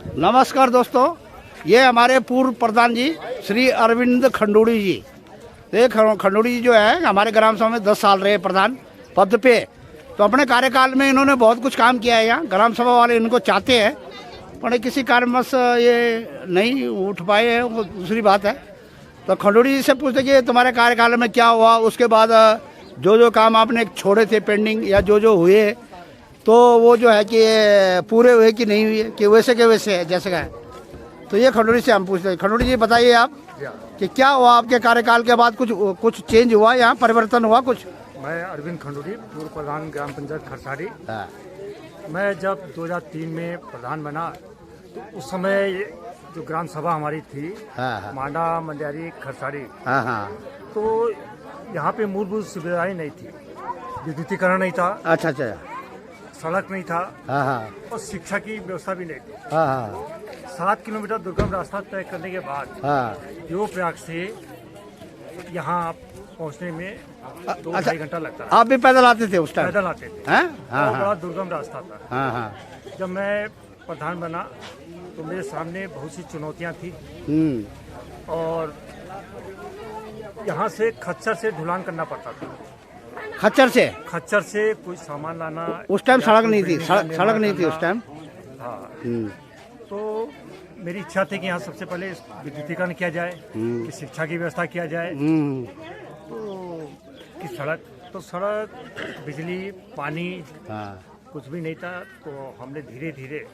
नमस्कार दोस्तों, ये हमारे पूर्व प्रधान जी श्री अरविंद खंडूड़ी जी। ये खंडूड़ी जी जो है हमारे ग्राम सभा में 10 साल रहे प्रधान पद पे। तो अपने कार्यकाल में इन्होंने बहुत कुछ काम किया है। यहाँ ग्राम सभा वाले इनको चाहते हैं, पर किसी कारणवश ये नहीं उठ पाए हैं, वो दूसरी बात है। तो खंडूड़ी जी से पूछते कि तुम्हारे कार्यकाल में क्या हुआ, उसके बाद जो काम आपने छोड़े थे पेंडिंग या जो हुए, तो वो जो है कि पूरे हुए कि नहीं हुए, कि वैसे के वैसे है जैसे का है। तो ये खंडूड़ी से हम पूछते हैं। खंडूड़ी जी बताइए आप कि क्या हुआ आपके कार्यकाल के बाद, कुछ चेंज हुआ, यहाँ परिवर्तन हुआ कुछ? मैं अरविंद खंडूड़ी, पूर्व प्रधान ग्राम पंचायत खरसाड़ी। मैं जब 2003 में प्रधान बना तो उस समय जो ग्राम सभा हमारी थी मांडा मंडियारी खरसाड़ी, तो यहाँ पे मूलभूत सुविधाएं नहीं थी, विद्युतीकरण नहीं था। अच्छा, सड़क नहीं था और शिक्षा की व्यवस्था भी नहीं थी। 7 किलोमीटर दुर्गम रास्ता तय करने के बाद योग प्रयाग से यहाँ पहुँचने में 2-2.5 घंटा लगता था। आप भी पैदल आते थे उस टाइम? पैदल आते थे। बड़ा दुर्गम रास्ता था। जब मैं प्रधान बना तो मेरे सामने बहुत सी चुनौतियाँ थी और यहाँ से खच्चर से ढुलान करना पड़ता था। खच्चर से कोई सामान लाना। उस टाइम सड़क नहीं थी, सड़क नहीं थी उस टाइम। तो मेरी इच्छा थी कि यहाँ सबसे पहले विद्युतीकरण किया जाए, कि शिक्षा की व्यवस्था किया जाए, तो कि सड़क बिजली पानी कुछ भी नहीं था। तो हमने धीरे धीरे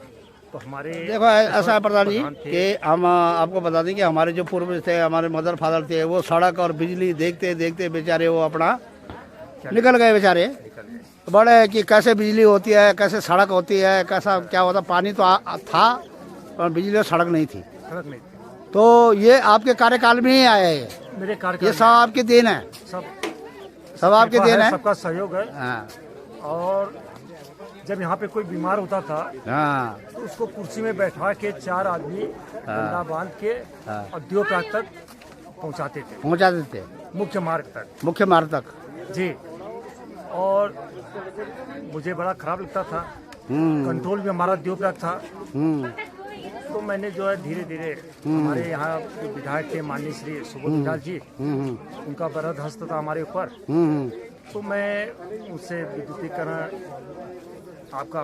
तो हमारे देखो ऐसा है प्रधान जी कि हम आपको बता दें कि हमारे जो पूर्वज थे, हमारे मदर फादर थे, वो सड़क और बिजली देखते देखते बेचारे वो अपना निकल गए बेचारे। बड़े कि कैसे बिजली होती है, कैसे सड़क होती है, कैसा क्या होता। पानी तो था पर बिजली और सड़क नहीं थी। तो ये आपके कार्यकाल में ही आया है? मेरे कार्यकाल, ये सब आपकी देन है? सब आपकी देन है, सबका सहयोग है। और जब यहाँ पे कोई बीमार होता था तो उसको कुर्सी में बैठा के 4 आदमी डंडा बांध के और द्योप्राग तक पहुँचाते थे, मुख्य मार्ग तक जी। और मुझे बड़ा खराब लगता था, कंट्रोल भी हमारा द्योप्राग था। तो मैंने जो है धीरे धीरे हमारे यहाँ जो विधायक थे माननीय श्री सुबोध विधायक जी, उनका बरद हस्त था हमारे ऊपर। तो मैं उनसे विद्युतीकरण, आपका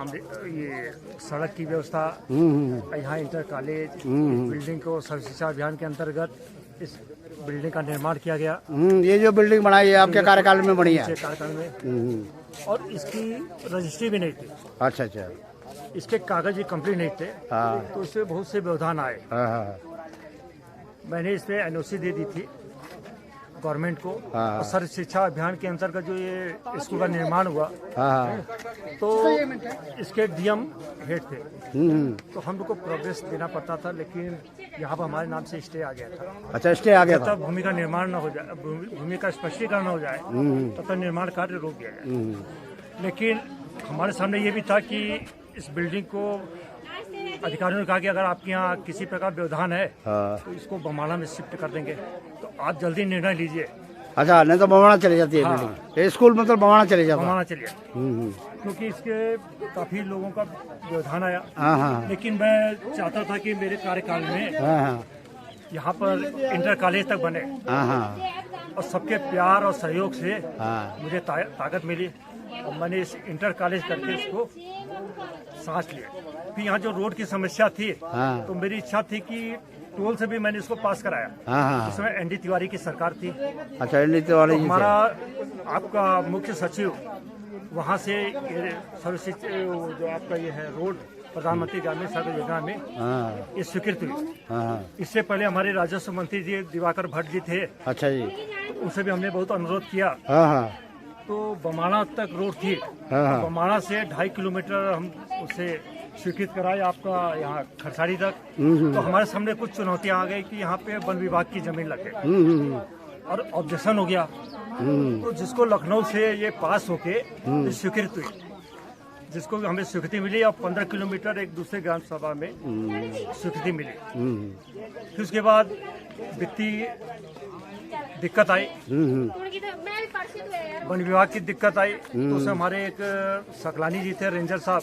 ये सड़क की व्यवस्था, यहाँ इंटर कॉलेज बिल्डिंग को सर्व शिक्षा अभियान के अंतर्गत इस बिल्डिंग का निर्माण किया गया। ये जो बिल्डिंग बनाई है आपके कार्यकाल में बनी है? कार्यकाल में। और इसकी रजिस्ट्री भी नहीं थी। अच्छा, इसके कागज भी कंप्लीट नहीं थे। तो इससे बहुत से व्यवधान आए। मैंने इस पे एनओसी दे दी थी गवर्नमेंट को। और सर्व शिक्षा अभियान के अंतर्गत जो ये स्कूल का निर्माण हुआ, तो इसके डीएम हेड थे, तो हम लोग को प्रोग्रेस देना पड़ता था, लेकिन यहाँ पर हमारे नाम से स्टे आ गया था। अच्छा, स्टे आ गया था। तब भूमि का निर्माण न हो जाए, भूमि का स्पष्टीकरण न हो जाए, तब तक निर्माण कार्य रोक दिया गया। लेकिन हमारे सामने ये भी था कि इस बिल्डिंग को अधिकारियों ने कहा कि अगर आपके यहाँ किसी प्रकार व्यवधान है तो इसको बमाणा में शिफ्ट कर देंगे, तो आप जल्दी निर्णय लीजिए। अच्छा, नहीं तो बमाणा चले जाती है बिल्डिंग? स्कूल मतलब बमाणा चले जाता? बमाणा चले जाती, क्योंकि इसके काफी लोगों का व्यवधान आया। लेकिन मैं चाहता था कि मेरे कार्यकाल में यहाँ पर इंटर कॉलेज तक बने, और सबके प्यार और सहयोग से मुझे ताकत मिली और मैंने इस इंटर कॉलेज करके इसको सांस लिया। फिर यहाँ जो रोड की समस्या थी, तो मेरी इच्छा थी कि टोल से भी मैंने इसको पास कराया। उसमें एनडी तिवारी की सरकार थी। अच्छा, एनडी तिवारी जी। हमारा आपका मुख्य सचिव वहाँ से जो आपका ये है रोड प्रधानमंत्री ग्रामीण सड़क योजना में ये स्वीकृत हुई। इससे पहले हमारे राजस्व मंत्री जी दिवाकर भट्ट जी थे। अच्छा जी। तो उनसे भी हमने बहुत अनुरोध किया। तो बमाणा तक रोड थी, बमाणा से 2.5 किलोमीटर हम उसे स्वीकृत कराए आपका यहाँ खरसाड़ी तक। तो हमारे सामने कुछ चुनौतियाँ आ गई कि यहाँ पे वन विभाग की जमीन लगे और ऑब्जेक्शन हो गया। तो जिसको लखनऊ से ये पास होके स्वीकृत हुई, जिसको हमें स्वीकृति मिली, और 15 किलोमीटर एक दूसरे ग्राम सभा में स्वीकृति मिली। फिर उसके बाद वित्तीय दिक्कत आई, वन विभाग की दिक्कत आई। तो उसमें हमारे एक सकलानी जी थे रेंजर साहब,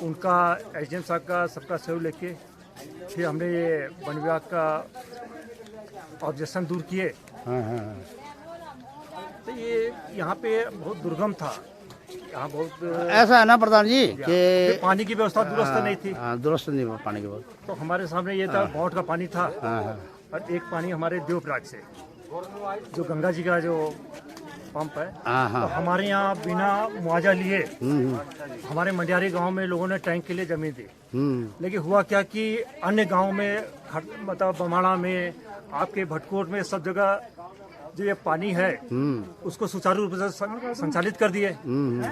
उनका एसडीएम साहब का सबका सहयोग लेके फिर हमने ये वन विभाग का ऑब्जेक्शन दूर किए। तो ये यहाँ पे बहुत दुर्गम था, यहाँ बहुत ऐसा है ना प्रधान जी कि पानी की व्यवस्था दुरुस्त नहीं थी। दुरुस्त नहीं हुआ पानी के बाद। तो हमारे सामने ये था बॉट का पानी था, और एक पानी हमारे देवप्रयाग से जो गंगा जी का जो पंप है। तो हमारे यहाँ बिना मुआवजा लिए हमारे मंडियारी गांव में लोगों ने टैंक के लिए जमीन दी। लेकिन हुआ क्या कि अन्य गांव में मतलब बमाड़ा में, आपके भटकोट में, सब जगह जो ये पानी है उसको सुचारू रूप से संचालित कर दिए।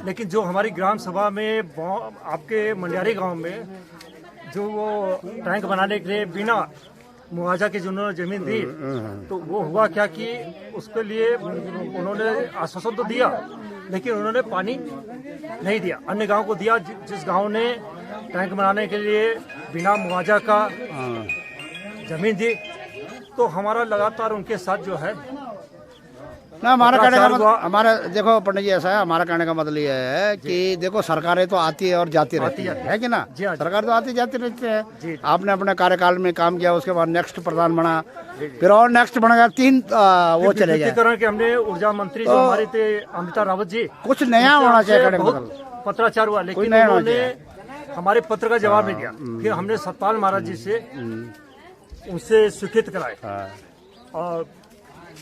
लेकिन जो हमारी ग्राम सभा में आपके मंडियारी गांव में जो वो टैंक बनाने के लिए बिना मुआवजा के जिन्होंने जमीन दी, तो वो हुआ क्या कि उसके लिए उन्होंने आश्वासन तो दिया, लेकिन उन्होंने पानी नहीं दिया। अन्य गांव को दिया, जिस गांव ने टैंक बनाने के लिए बिना मुआवजा का जमीन दी। तो हमारा लगातार उनके साथ जो है ना, हमारा कहने का मतलब, हमारा देखो पंडित जी ऐसा है, हमारा कहने का मतलब ये है कि देखो सरकारें तो आती है और जाती रहती है कि ना। सरकार तो आती जाती रहती है। आपने अपने कार्यकाल में काम किया, उसके बाद नेक्स्ट प्रधान बना, फिर और नेक्स्ट बन गया, 3 वो चले गए। के हमने ऊर्जा मंत्री जो हमारे थे अमिता रावत जी, कुछ नया होना चाहिए कहने का मतलब। पत्राचार हुआ, लेकिन उन्होंने हमारे पत्र का जवाब नहीं दिया। फिर हमने सतपाल महाराज जी से उनसे स्वीकृत कराए, और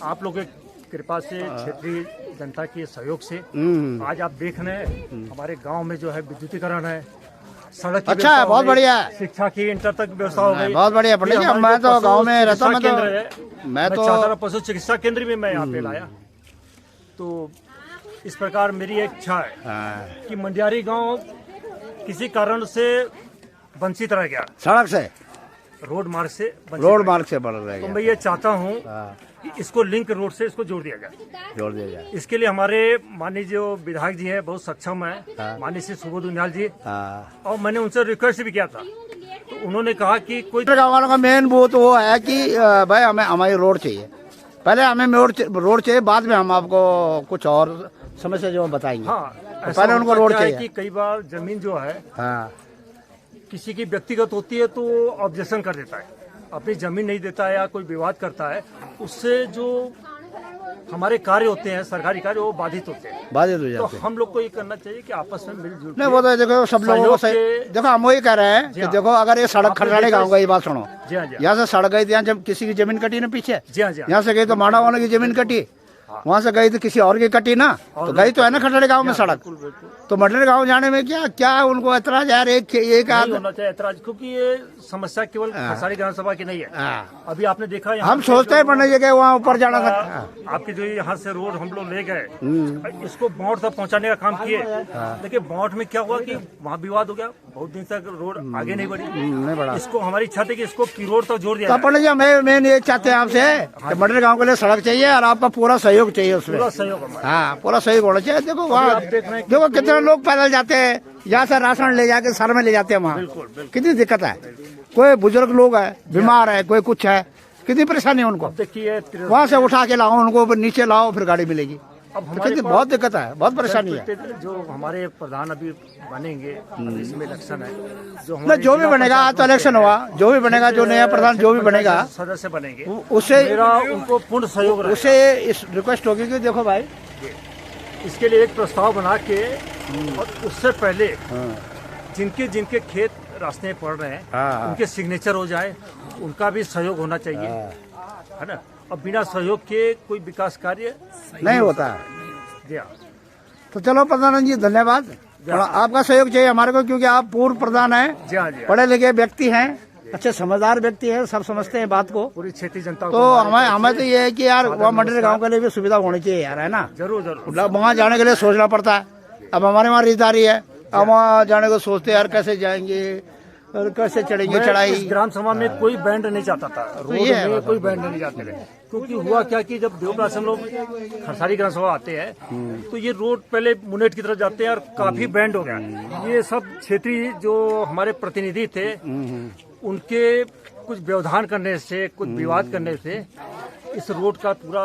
आप लोग कृपा से, क्षेत्रीय जनता के सहयोग से आज आप देख रहे हैं हमारे गांव में जो है विद्युतीकरण है, सड़क की अच्छा है, बहुत बढ़िया है, शिक्षा की इंटर तक व्यवस्था हो गई, बहुत बढ़िया पंडित जी। मैं तो गांव में रहता, मैं तो चादरा पशु चिकित्सा केंद्र भी मैं यहाँ पे लाया। तो इस प्रकार मेरी एक इच्छा है कि मंडियारी गांव किसी कारण से वंचित रह गया, सड़क से, रोड मार्ग से बढ़ रह तो गया। मैं ये चाहता हूँ कि इसको लिंक रोड से इसको जोड़ दिया जाए। इसके लिए हमारे माननीय जो विधायक जी हैं बहुत सक्षम है, माननीय श्री सुबोध उनियाल जी, और मैंने उनसे रिक्वेस्ट भी किया था। तो उन्होंने कहा कि कोई गाँव वालों का मेन वो तो वो है कि भाई हमें हमारी रोड चाहिए, पहले हमें रोड चाहिए, बाद में हम आपको कुछ और समस्या जो बताएंगे। हाँ, पहले उनको रोड चाहिए। कि कई बार जमीन जो है किसी की व्यक्तिगत होती है तो ऑब्जेक्शन कर देता है, अपनी जमीन नहीं देता है या कोई विवाद करता है, उससे जो हमारे कार्य होते हैं, सरकारी कार्य, वो बाधित होते हैं, बाधित हो जाते हैं। तो हम लोग को ये करना चाहिए कि आपस में मिलजुल। नहीं, वो तो देखो सब लोगों को सही, देखो हम वही कह रहे हैं कि देखो अगर ये सड़क खरसाड़ी गाँव का, ये बात सुनो, यहाँ से सड़क गई थी, यहाँ जब किसी की जमीन कटी ना पीछे, यहाँ से गई तो माड़ा वालों की जमीन कटी, वहाँ से गई तो किसी और की कटी ना, तो गई तो है ना खटड़ी गांव में सड़क। तो मटरी गांव जाने में क्या उनको ऐतराज यार, एक होना चाहिए ऐतराज, क्योंकि ये समस्या केवल खरसाड़ी ग्राम सभा की नहीं है। अभी आपने देखा, हम सोचते हैं पंडित जी के वहाँ ऊपर जाना था, आपके जो यहाँ से रोड हम लोग ले गए, इसको बॉट तक पहुँचाने का काम किए, लेकिन बॉट में क्या हुआ कि वहाँ विवाद हो गया, बहुत दिन तक रोड आगे नहीं बढ़ी। इसको हमारी इच्छा थी कि इसको रोड तक जोड़ दिया। पंडित जी मैं ये चाहते हैं आपसे कि मटरी गाँव के लिए सड़क चाहिए और आपका पूरा सहयोग चाहिए उसमें, पूरा सहयोग होना चाहिए। देखो वहाँ देखो कितने लोग पैदल जाते हैं, यहाँ से राशन ले जाके सर में ले जाते हैं, वहाँ कितनी दिक्कत है, कोई बुजुर्ग लोग है, बीमार है, कोई कुछ है, कितनी परेशानी है उनको। देखिए वहाँ से उठा के लाओ उनको, नीचे लाओ, फिर गाड़ी मिलेगी। अब तो बहुत दिक्कत है, बहुत परेशानी है। जो हमारे प्रधान अभी बनेंगे, इसमें इलेक्शन है, जो भी बनेगा, आज तो इलेक्शन हुआ, जो भी बनेगा, जो नया प्रधान जो भी बनेगा, सदस्य बनेंगे, उससे उनको पूर्ण सहयोग, उससे इस रिक्वेस्ट होगी कि देखो भाई, इसके लिए एक प्रस्ताव बना के, और उससे पहले जिनके जिनके खेत रास्ते में पड़ रहे हैं उनके सिग्नेचर हो जाए, उनका भी सहयोग होना चाहिए, है ना। अब बिना सहयोग के कोई विकास कार्य नहीं होता है। तो चलो प्रधान जी धन्यवाद, आपका सहयोग चाहिए हमारे को, क्योंकि आप पूर्व प्रधान हैं, पढ़े लिखे व्यक्ति हैं, अच्छे समझदार व्यक्ति हैं, सब समझते हैं बात को, पूरी क्षेत्रीय जनता। तो हमें तो ये है कि यार वहाँ मंडरी गाँव के लिए भी सुविधा होनी चाहिए यार, है ना। जरूर वहाँ जाने के लिए सोचना पड़ता है। अब हमारे वहाँ रिश्तेदारी है, अब वहाँ जाने को सोचते हैं यार कैसे जाएंगे और कैसे चढ़ेंगे चढ़ाई। ग्राम सभा में कोई बैंड नहीं चाहता था, रोड में कोई बैंड नहीं जाते थे, क्योंकि हुआ क्या कि जब देवप्रास हम लोग खरसाड़ी ग्राम सभा आते हैं तो ये रोड पहले मुनेट की तरफ जाते हैं और काफी बैंड हो गया। ये सब क्षेत्रीय जो हमारे प्रतिनिधि थे उनके कुछ व्यवधान करने से, कुछ विवाद करने से इस रोड का पूरा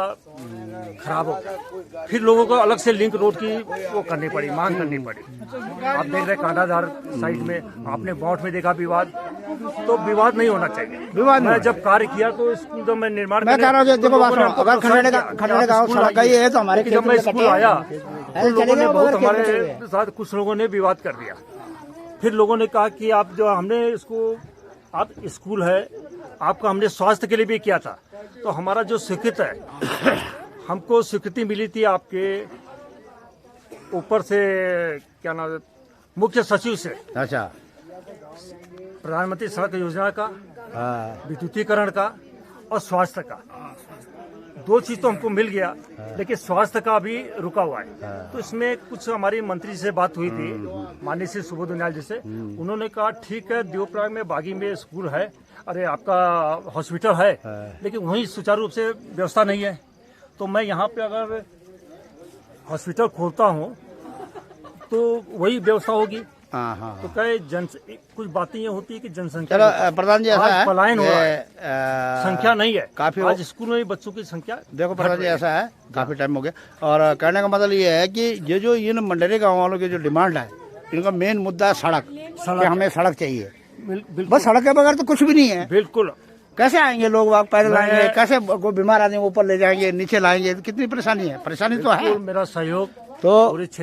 खराब हो गया। फिर लोगों को अलग से लिंक रोड की वो करनी पड़ी, मांग करनी पड़ी। आप देख रहे कांटाधार साइड में, आपने बॉट में देखा विवाद, तो विवाद नहीं होना चाहिए। विवाद मैं जब कार्य किया तो स्कूल जब मैं निर्माण मैं कह रहा हूँ देखो बात सुनो, अगर खंडेड़ गाँव सड़क गई है तो हमारे जब मैं स्कूल आया तो लोगों ने बहुत हमारे साथ कुछ लोगों ने विवाद कर दिया। फिर लोगों ने कहा कि आप जो हमने इसको आप स्कूल है आपका हमने स्वास्थ्य के लिए भी किया था, तो हमारा जो स्वीकृत है हमको स्वीकृति मिली थी आपके ऊपर से क्या नाम मुख्य सचिव से। अच्छा। प्रधानमंत्री सड़क योजना का, विद्युतीकरण का और स्वास्थ्य का, 2 चीज तो हमको मिल गया, लेकिन स्वास्थ्य का भी रुका हुआ है। तो इसमें कुछ हमारी मंत्री से बात हुई थी, माननीय श्री सुबोध उनियाल जी से। उन्होंने कहा ठीक है देवप्रयाग में बागी में स्कूल है, अरे आपका हॉस्पिटल है, लेकिन वहीं सुचारू रूप से व्यवस्था नहीं है। तो मैं यहाँ पे अगर हॉस्पिटल खोलता हूँ तो वही व्यवस्था होगी। तो कहे कुछ बातें ये होती है कि जनसंख्या, चलो प्रधान जी ऐसा है पलायन हो रहा है, संख्या नहीं है काफी। आज स्कूल में बच्चों की संख्या देखो प्रधान जी ऐसा है, काफी टाइम हो गया, और कहने का मतलब ये है कि ये जो इन मंडरे गाँव वालों की जो डिमांड है, इनका मेन मुद्दा है सड़क, कि हमें सड़क चाहिए। बस सड़क के बगैर तो कुछ भी नहीं है। बिल्कुल। कैसे आएंगे लोग, वहाँ पैदल आएंगे, कैसे कोई बीमार आदमी ऊपर ले जाएंगे, नीचे लाएंगे, कितनी परेशानी है। परेशानी तो है। मेरा सहयोग तो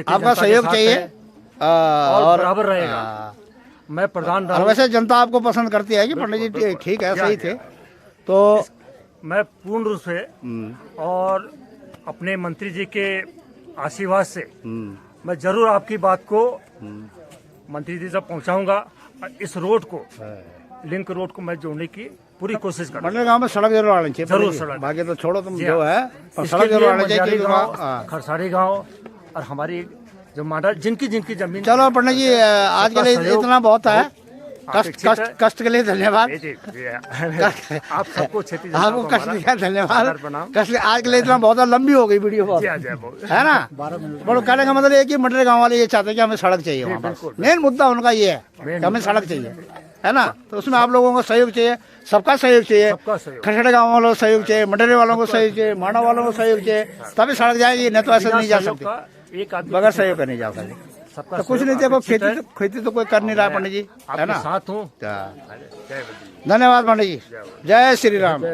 आपका सहयोग चाहिए और बराबर रहेगा। मैं प्रधान और वैसे जनता आपको पसंद करती है कि पंडित जी ठीक है, सही थे। तो मैं पूर्ण रूप से और अपने मंत्री जी के आशीर्वाद से मैं जरूर आपकी बात को मंत्री जी तक पहुंचाऊंगा। इस रोड को, लिंक रोड को मैं जोड़ने की पूरी कोशिश करूंगा। मंडल गांव में सड़क जरूर आनी चाहिए, जरूर सड़क। बाकी तो छोड़ो तुम जो है, सड़क जरूर आनी चाहिए। खरसारी गांव और हमारी जो माडा जिनकी जमीन। चलो पंडित जी आज के लिए इतना बहुत है। कष्ट के लिए धन्यवाद। आप सबको आपको कष्ट दिया, धन्यवाद। कष्ट आज के लिए इतना बहुत, लंबी हो गई वीडियो बहुत, है ना। बड़ो कहने का मतलब ये कि मंडरे गाँव वाले ये चाहते हैं कि हमें सड़क चाहिए। मेन मुद्दा उनका ये है कि हमें सड़क चाहिए, है ना। तो उसमें आप लोगों को सहयोग चाहिए, सबका सहयोग चाहिए। खरखेड़े गाँव वालों को सहयोग चाहिए, मंडरे वालों को सहयोग चाहिए, माणा वालों को सहयोग चाहिए, तभी सड़क जाएगी। नहीं तो ऐसे नहीं जा सकती, बगैर सहयोग नहीं जा सकते। तो कुछ नहीं, देखो खेती तो कोई कर नहीं रहा पंडित जी, है ना। साथ हूँ। धन्यवाद पंडित जी। जय श्री राम।